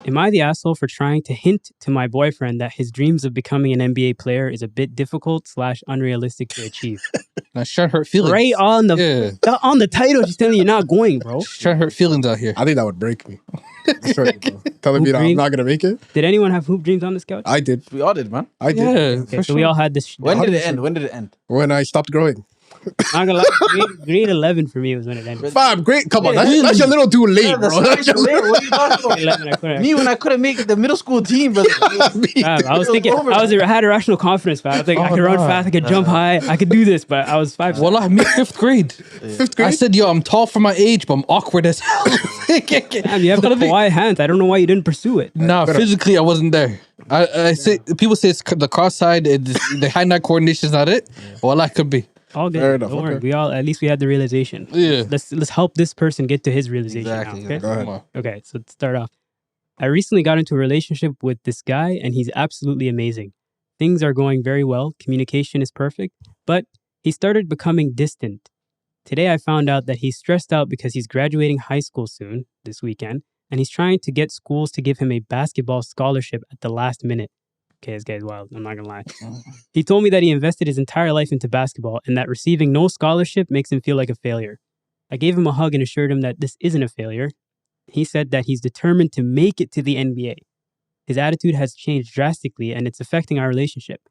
Am I the asshole for trying to hint to my boyfriend that his dreams of becoming an NBA player is a bit difficult / unrealistic to achieve? Now, she's trying to hurt feelings. Right on the title, she's telling you you're not going, bro. She's trying to hurt feelings out here. I think that would break me. Sorry, bro. Telling me that I'm not gonna make it. Did anyone have hoop dreams on this couch? I did. We all did, man. I did. Yeah, Okay, so we all had this. When did it end? When did it end? When I stopped growing. Not gonna lie, grade 11 for me was when it ended. Fam, great. Come on, that's a little too late, bro. That's a little... What are you talking about? 11, I couldn't. Me, when I couldn't make the middle school team, brother. I was thinking, I had irrational confidence, man. I was like, I could run fast, I could jump high, I could do this, but I was 5'7". Well, I made 5th grade. 5th grade? I said, yo, I'm tall for my age, but I'm awkward as hell. Damn, you have the Kawhi hands. I don't know why you didn't pursue it. Nah, physically, I wasn't there. I say people say it's the cross side, the hand-eye coordination is not it. Well, that could be. All good. Fair enough, Don't worry. okay. At least we had the realization. Yeah. Let's help this person get to his realization Exactly. now. Okay? Go ahead. Okay, so to start off, I recently got into a relationship with this guy, and he's absolutely amazing. Things are going very well. Communication is perfect, but he started becoming distant. Today, I found out that he's stressed out because he's graduating high school soon, this weekend, and he's trying to get schools to give him a basketball scholarship at the last minute. Okay, this guy's wild. I'm not gonna lie. He told me that he invested his entire life into basketball and that receiving no scholarship makes him feel like a failure. I gave him a hug and assured him that this isn't a failure. He said that he's determined to make it to the NBA. His attitude has changed drastically and it's affecting our relationship.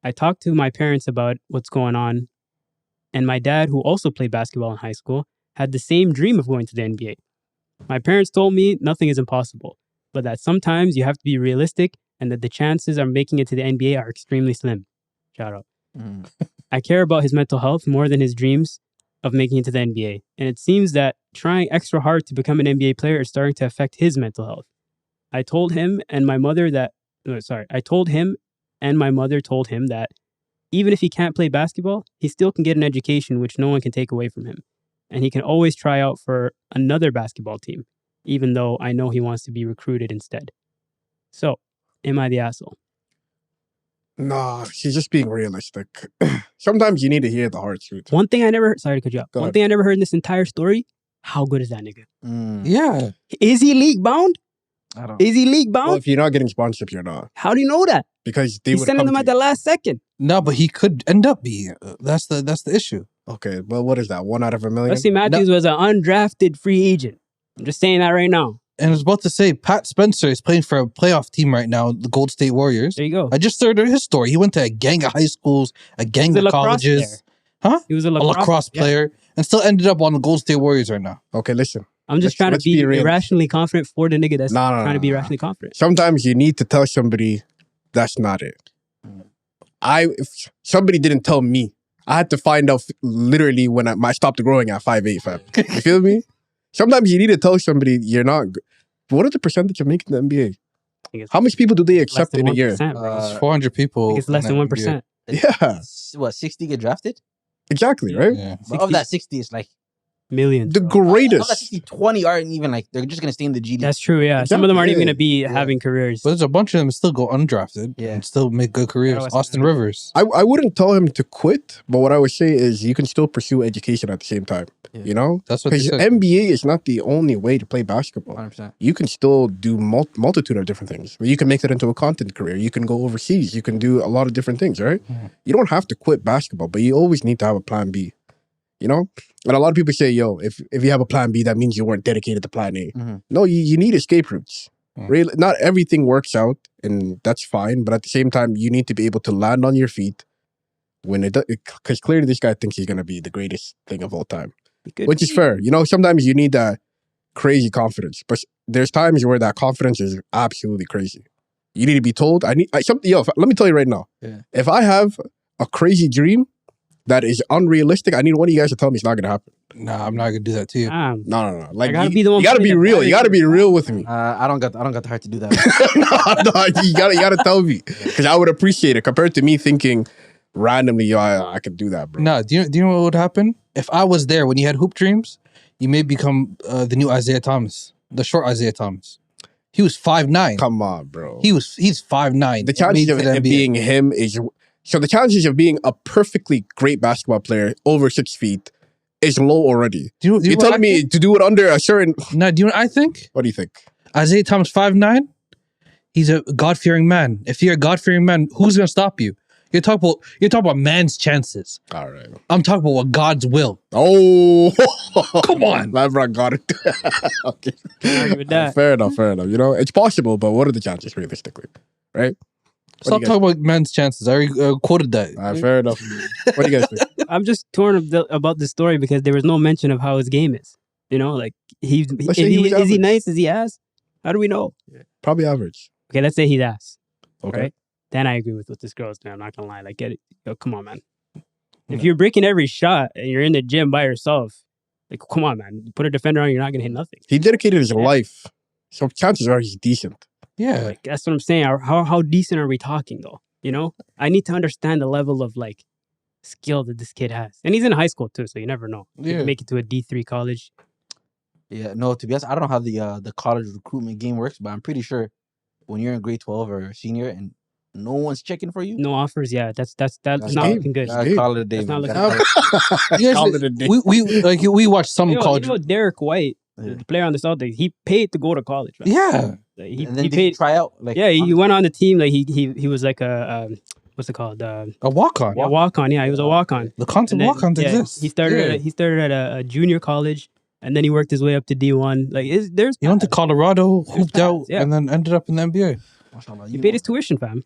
I talked to my parents about what's going on, and my dad, who also played basketball in high school, had the same dream of going to the NBA. My parents told me nothing is impossible, but that sometimes you have to be realistic and that the chances of making it to the NBA are extremely slim. Shout out. I care about his mental health more than his dreams of making it to the NBA. And it seems that trying extra hard to become an NBA player is starting to affect his mental health. I told him and my mother told him that even if he can't play basketball, he still can get an education which no one can take away from him. And he can always try out for another basketball team, even though I know he wants to be recruited instead. So, am I the asshole? Nah, she's just being realistic. Sometimes you need to hear the hard truth. One thing I never heard, sorry to cut you off. Go One ahead. thing I never heard in this entire story, how good is that nigga? Yeah. Is he league bound? I don't. Is he league bound? Well, if you're not getting sponsorship, you're not. How do you know that? Because they He's would sending come them to at the last second. No, but he could end up being. That's the issue. Okay, well, what is that? 1 out of a million? Wesley Matthews was an undrafted free agent. I'm just saying that right now. And I was about to say, Pat Spencer is playing for a playoff team right now, the Gold State Warriors. There you go. I just heard his story. He went to a gang of high schools, a gang He's a of lacrosse colleges. player. Huh? He was a A lacrosse yeah. player. And still ended up on the Gold State Warriors right now. Okay, listen. I'm just trying Let's to be be real. irrationally confident for the nigga that's No, trying to be no. irrationally confident. Sometimes you need to tell somebody that's not it. If somebody didn't tell me, I had to find out literally when I stopped growing at 5'8", fam. You feel me? Sometimes you need to tell somebody you're not. What are the percentage of making the NBA? I think it's How much people do they less accept than in a year? 1%, bro. It's 400 people. I think it's less than in that 1%. Yeah, What, 60 get drafted? exactly, right? Yeah. But of that 60, it's like Millions. The bro. of that greatest. 60, 20 aren't even like, they're just going to stay in the G League. That's true, yeah. Some of them aren't even going to be Yeah. having careers. But there's a bunch of them that still go undrafted Yeah. and still make good careers. West Austin Ham. Rivers. I wouldn't tell him to quit, but what I would say is you can still pursue education at the same time. Yeah. You know? That's what they Because said. NBA is not the only way to play basketball. 100%. You can still do multitude of different things. You can make that into a content career. You can go overseas. You can do a lot of different things, right? You don't have to quit basketball, but you always need to have a plan B. You know? And a lot of people say, yo, if you have a plan B, that means you weren't dedicated to plan A. Mhm. No, you need escape routes. Mm. Really, not everything works out, and that's fine. But at the same time, you need to be able to land on your feet when it does. Because clearly this guy thinks he's going to be the greatest thing of all time. Good Which is for fair. You know, sometimes you need that crazy confidence. But there's times where that confidence is absolutely crazy. You need to be told, let me tell you right now. Yeah. If I have a crazy dream that is unrealistic, I need one of you guys to tell me it's not going to happen. Nah, I'm not going to do that to you. Damn. No. Like, gotta you, be the one you gotta putting be the real. value You gotta in be it. real with me. I don't got the heart to do that. no, you gotta tell me. Because I would appreciate it compared to me thinking randomly, yo, I could do that, bro. Nah, do you know what would happen? If I was there when you had hoop dreams, you may become the new Isaiah Thomas, the short Isaiah Thomas. He was 5'9". Come on, bro. He's 5'9". The chances of it being him is... So the chances of being a perfectly great basketball player over 6 feet is low already. Do you You're telling me to do it under a certain... Nah, do you know what I think? What do you think? Isaiah Thomas 5'9", He's a God-fearing man. If you're a God-fearing man, who's gonna stop you? You're talking about man's chances. All right. I'm talking about what God's will. Oh, Come on. my bro got it. Okay. Can't argue with that. Fair enough. You know, it's possible, but what are the chances realistically? Right? Stop talking about man's chances. I already quoted that. Fair enough. What do you guys think? I'm just torn about the story because there was no mention of how his game is. You know, like Let's say he was is he average. nice? Is he ass? How do we know? Probably average. Okay, let's say he's ass. Okay. Right? Then I agree with what this girl's doing. I'm not gonna lie. Like, get it? Yo, come on, man. If you're breaking every shot and you're in the gym by yourself, like, come on, man. Put a defender on, you're not gonna hit nothing. He dedicated his Yeah. life, so chances are he's decent. Yeah. Like, that's what I'm saying. How decent are we talking though? You know, I need to understand the level of like skill that this kid has, and he's in high school too, so you never know. He Yeah. could make it to a D3 college. Yeah, no, to be honest, I don't know how the college recruitment game works, but I'm pretty sure when you're in grade 12 or senior and no one's checking for you, No offers. Yeah, that's That's not game. looking good. That's gotta call it a day. That's man. not Gotta call it- You guys- Call it a day. we watched some college. You know, Derek White, Yeah. the player on the Celtics, he paid to go to college. Man. Yeah. Like, and he then did he paid. try out. Like, Yeah, he went on the team. Like he was like a what's it called? A walk-on. A walk on. Yeah, he was a walk on. The concept walk-ons exist. He started. Yeah. He started at a junior college, and then he worked his way up to D1. Like there's. He went to Colorado, hooped paths, out, yeah. and then ended up in the NBA. mashallah, He you paid know. his tuition, fam.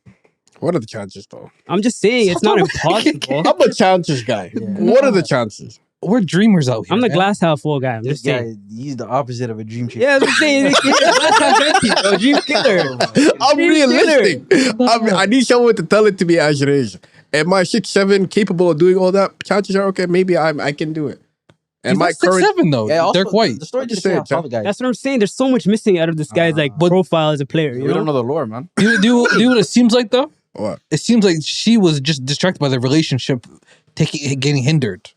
What are the chances, though? I'm just saying it's not impossible. I'm a chances guy. Yeah. What are the chances? We're dreamers out here. I'm the man. glass half full guy. I'm This just saying. guy, he's the opposite of a dream chaser. Yeah, I'm just saying. Glass half empty, bro. Dream killer. I'm Dream realistic. I need someone to tell it to me as it is. Am I 6'7", capable of doing all that? Chances are okay. Maybe I can do it. And He's my not current 6'7" though. Yeah, also, Dirk White. The story Just just saying say how it, tall the guy. That's what I'm saying. There's so much missing out of this guy's like But- profile as a player. You We don't know? know the lore, man. Do you know what it seems like though? what? It seems like she was just distracted by the relationship getting hindered.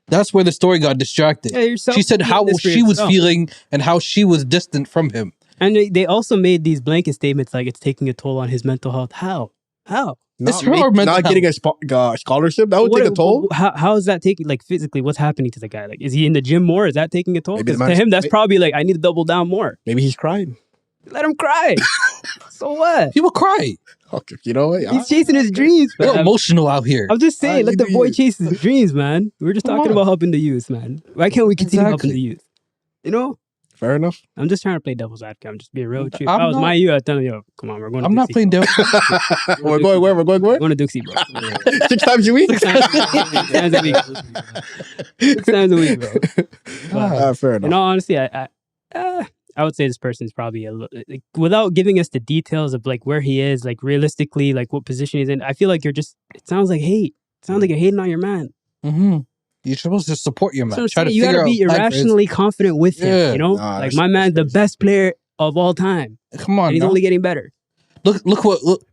That's where the story got distracted. Yeah, yourself. She said how this for she was yourself. feeling and how she was distant from him. And they also made these blanket statements like it's taking a toll on his mental health. How? It's her mental not getting health. a scholarship. That would take a toll. How is that taking, like, physically, what's happening to the guy? Like, is he in the gym more? Is that taking a toll? Maybe the 'Cause to man's- him, that's probably like, I need to double down more. Maybe he's crying. Let him cry. So what? People cry. Okay, you know what? He's chasing his dreams, We're man. emotional out here. I'm just saying, You let the do boy you. chase his dreams, man. We're just Come talking on. about helping the youth, man. Why can't we continue helping Exactly. the youth? You know? Fair enough. I'm just trying to play devil's advocate. I'm just being real with you. If I'm I was not- my you, I'd tell him, yo, come on, we're going to I'm not Dixie. playing devil. We're going where? We're going We're where? going to Dixie, bro. 6 times a week? 6 times a week. 6 times a week, bro. But, Fair in enough. all honesty, I would say this person's probably like, without giving us the details of like where he is, like realistically, like what position he's in. I feel like it sounds like hate. It sounds like you're hating on your man. Mm-hmm. You're supposed to support your So man. I'm Try to saying, you figure gotta be out plan for his- irrationally confident with him. Yeah. You know, Nah, like that's- my man's the that's best player of all time, Come on, and he's now. only getting better. Look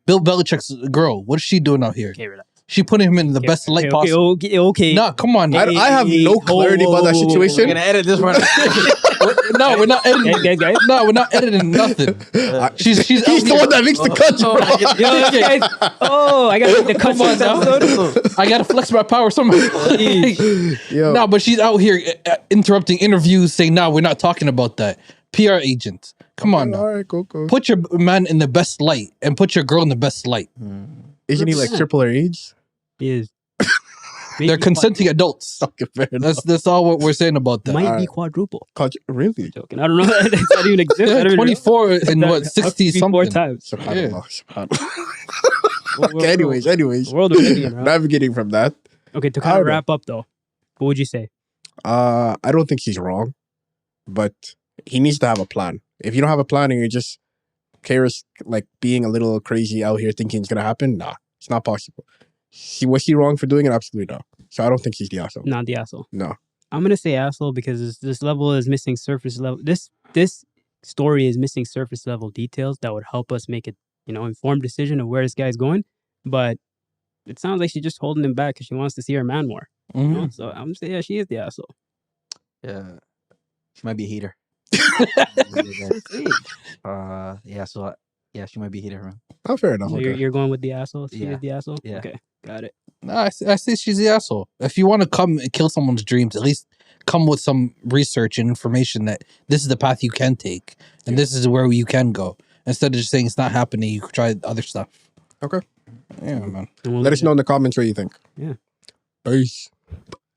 Bill Belichick's girl. What is she doing out here? Okay, relax. She putting him in the Okay, best light okay, possible. Okay. Nah, come on. I have no clarity about that We're situation. gonna edit this one. No, we're not editing. Guys. No, we're not editing nothing. She's He's out the here. one that makes the cut, bro. Yo, guys. Oh, I gotta make the cut Come on now. episode. I gotta flex my power somehow. Yo. No, but she's out here interrupting interviews, saying, "No, we're not talking about that." PR agent, come on now. All right, go. Put your man in the best light and put your girl in the best light. Isn't he like triple her age? He is. They're consenting adults. Okay, fair enough. That's all what we're saying about that. Might be Alright. quadruple. Really? Joking. I don't know. That not even exists. I Yeah, don't even know. 24 and what, That 60 must be 4 something. times. Subhanallah. Subhanallah. World- Okay, anyways. World we're living in, right? Navigating from that. Okay, to I kind don't of know. wrap up though, what would you say? I don't think he's wrong, but he needs to have a plan. If you don't have a plan and you're just cares like being a little crazy out here thinking it's gonna happen, nah, it's not possible. Was he wrong for doing it? Absolutely no. So I don't think he's the asshole. Not the asshole. No. I'm gonna say asshole because this level is missing surface level. This story is missing surface level details that would help us make a informed decision of where this guy's going. But it sounds like she's just holding him back because she wants to see her man more. You Mhm. know? So I'm gonna say she is the asshole. Yeah, she might be a hater. Yeah, she might be a hater, man. Oh, fair enough. So Okay. you're going with the asshole. She Yeah. is the asshole. Yeah. Okay, got it. Nah, I say she's the asshole. If you want to come and kill someone's dreams, at least come with some research and information that this is the path you can take and this is where you can go. Instead of just saying it's not happening, you could try other stuff. Okay. Yeah, man. And we'll Let leave us know in the comments what you think. Yeah. Peace.